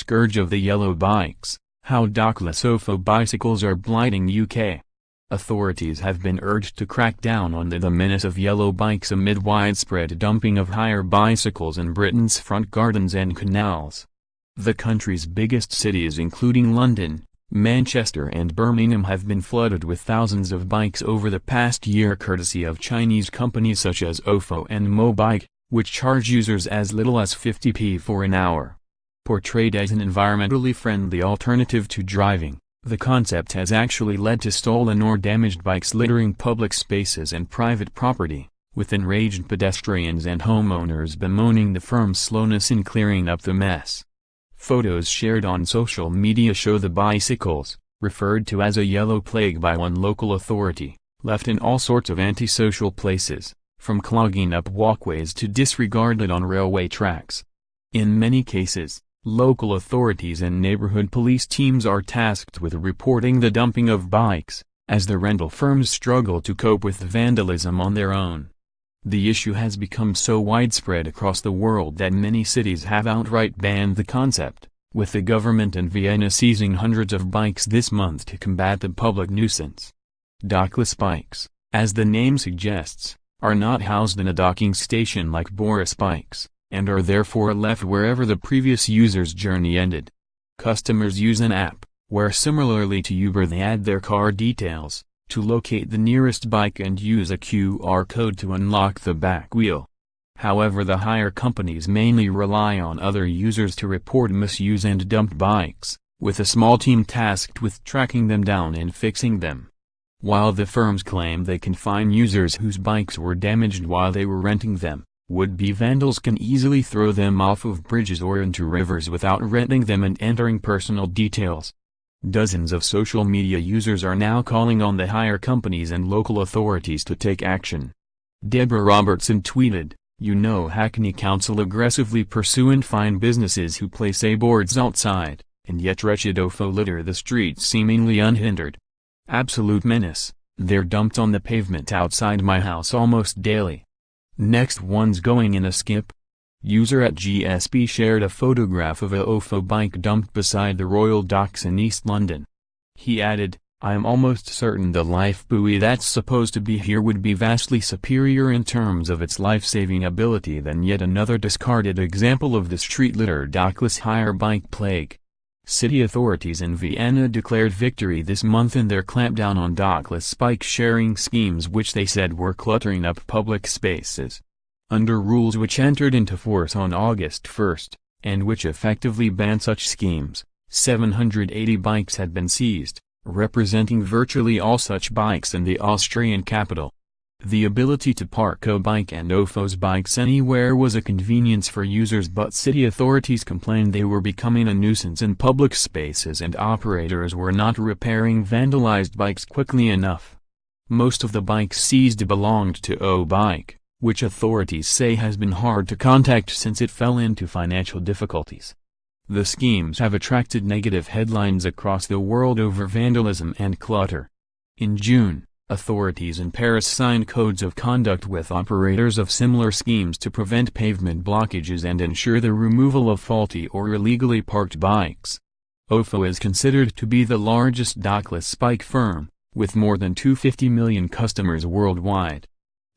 scourge of the yellow bikes, how dockless Ofo bicycles are blighting UK. Authorities have been urged to crack down on the menace of yellow bikes amid widespread dumping of hire bicycles in Britain's front gardens and canals. The country's biggest cities including London, Manchester and Birmingham have been flooded with thousands of bikes over the past year courtesy of Chinese companies such as Ofo and Mobike, which charge users as little as 50p for an hour. Portrayed as an environmentally friendly alternative to driving, the concept has actually led to stolen or damaged bikes littering public spaces and private property, with enraged pedestrians and homeowners bemoaning the firm's slowness in clearing up the mess. Photos shared on social media show the bicycles, referred to as a yellow plague by one local authority, left in all sorts of antisocial places, from clogging up walkways to disregarded on railway tracks. In many cases, local authorities and neighborhood police teams are tasked with reporting the dumping of bikes, as the rental firms struggle to cope with vandalism on their own. The issue has become so widespread across the world that many cities have outright banned the concept, with the government in Vienna seizing hundreds of bikes this month to combat the public nuisance. Dockless bikes, as the name suggests, are not housed in a docking station like Boris bikes, and are therefore left wherever the previous user's journey ended. Customers use an app, where similarly to Uber they add their car details, to locate the nearest bike and use a QR code to unlock the back wheel. However, the hire companies mainly rely on other users to report misuse and dumped bikes, with a small team tasked with tracking them down and fixing them. While the firms claim they can fine users whose bikes were damaged while they were renting them, would-be vandals can easily throw them off of bridges or into rivers without renting them and entering personal details. Dozens of social media users are now calling on the hire companies and local authorities to take action. Deborah Robertson tweeted, "You know Hackney Council aggressively pursue and fine businesses who place boards outside, and yet wretched Ofo litter the streets seemingly unhindered. Absolute menace, they're dumped on the pavement outside my house almost daily. Next one's going in a skip." User at GSP shared a photograph of a Ofo bike dumped beside the Royal Docks in East London. He added, "I'm almost certain the life buoy that's supposed to be here would be vastly superior in terms of its life-saving ability than yet another discarded example of the street litter dockless hire bike plague." City authorities in Vienna declared victory this month in their clampdown on dockless bike-sharing schemes which they said were cluttering up public spaces. Under rules which entered into force on August 1, and which effectively ban such schemes, 780 bikes had been seized, representing virtually all such bikes in the Austrian capital. The ability to park a bike and Ofo's bikes anywhere was a convenience for users, but city authorities complained they were becoming a nuisance in public spaces and operators were not repairing vandalized bikes quickly enough. Most of the bikes seized belonged to Mobike, which authorities say has been hard to contact since it fell into financial difficulties. The schemes have attracted negative headlines across the world over vandalism and clutter. In June, authorities in Paris signed codes of conduct with operators of similar schemes to prevent pavement blockages and ensure the removal of faulty or illegally parked bikes. Ofo is considered to be the largest dockless bike firm, with more than 250 million customers worldwide.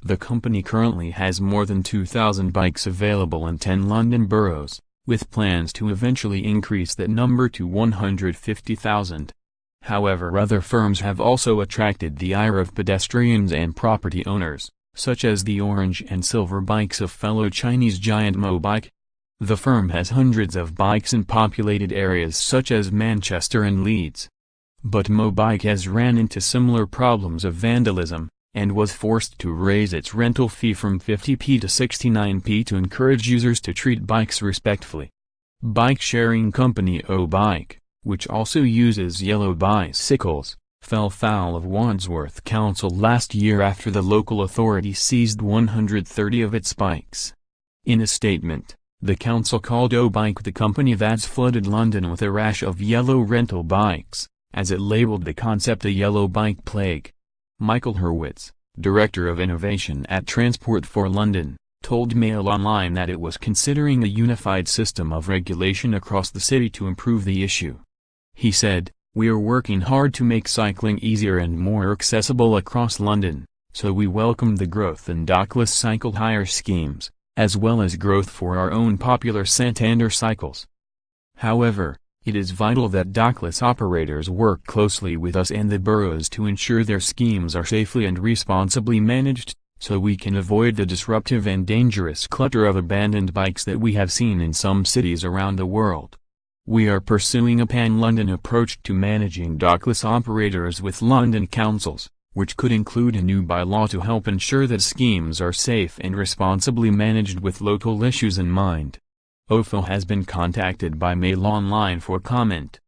The company currently has more than 2,000 bikes available in 10 London boroughs, with plans to eventually increase that number to 150,000. However, other firms have also attracted the ire of pedestrians and property owners, such as the orange and silver bikes of fellow Chinese giant Mobike. The firm has hundreds of bikes in populated areas such as Manchester and Leeds. But Mobike has ran into similar problems of vandalism, and was forced to raise its rental fee from 50p to 69p to encourage users to treat bikes respectfully. Bike-sharing company Mobike, which also uses yellow bicycles, fell foul of Wandsworth Council last year after the local authority seized 130 of its bikes. In a statement, the council called Mobike the company that's flooded London with a rash of yellow rental bikes, as it labeled the concept a yellow bike plague. Michael Hurwitz, Director of Innovation at Transport for London, told Mail Online that it was considering a unified system of regulation across the city to improve the issue. He said, "We are working hard to make cycling easier and more accessible across London, so we welcome the growth in dockless cycle hire schemes, as well as growth for our own popular Santander cycles. However, it is vital that dockless operators work closely with us and the boroughs to ensure their schemes are safely and responsibly managed, so we can avoid the disruptive and dangerous clutter of abandoned bikes that we have seen in some cities around the world. We are pursuing a pan-London approach to managing dockless operators with London councils, which could include a new bylaw to help ensure that schemes are safe and responsibly managed with local issues in mind." Ofo has been contacted by Mail Online for comment.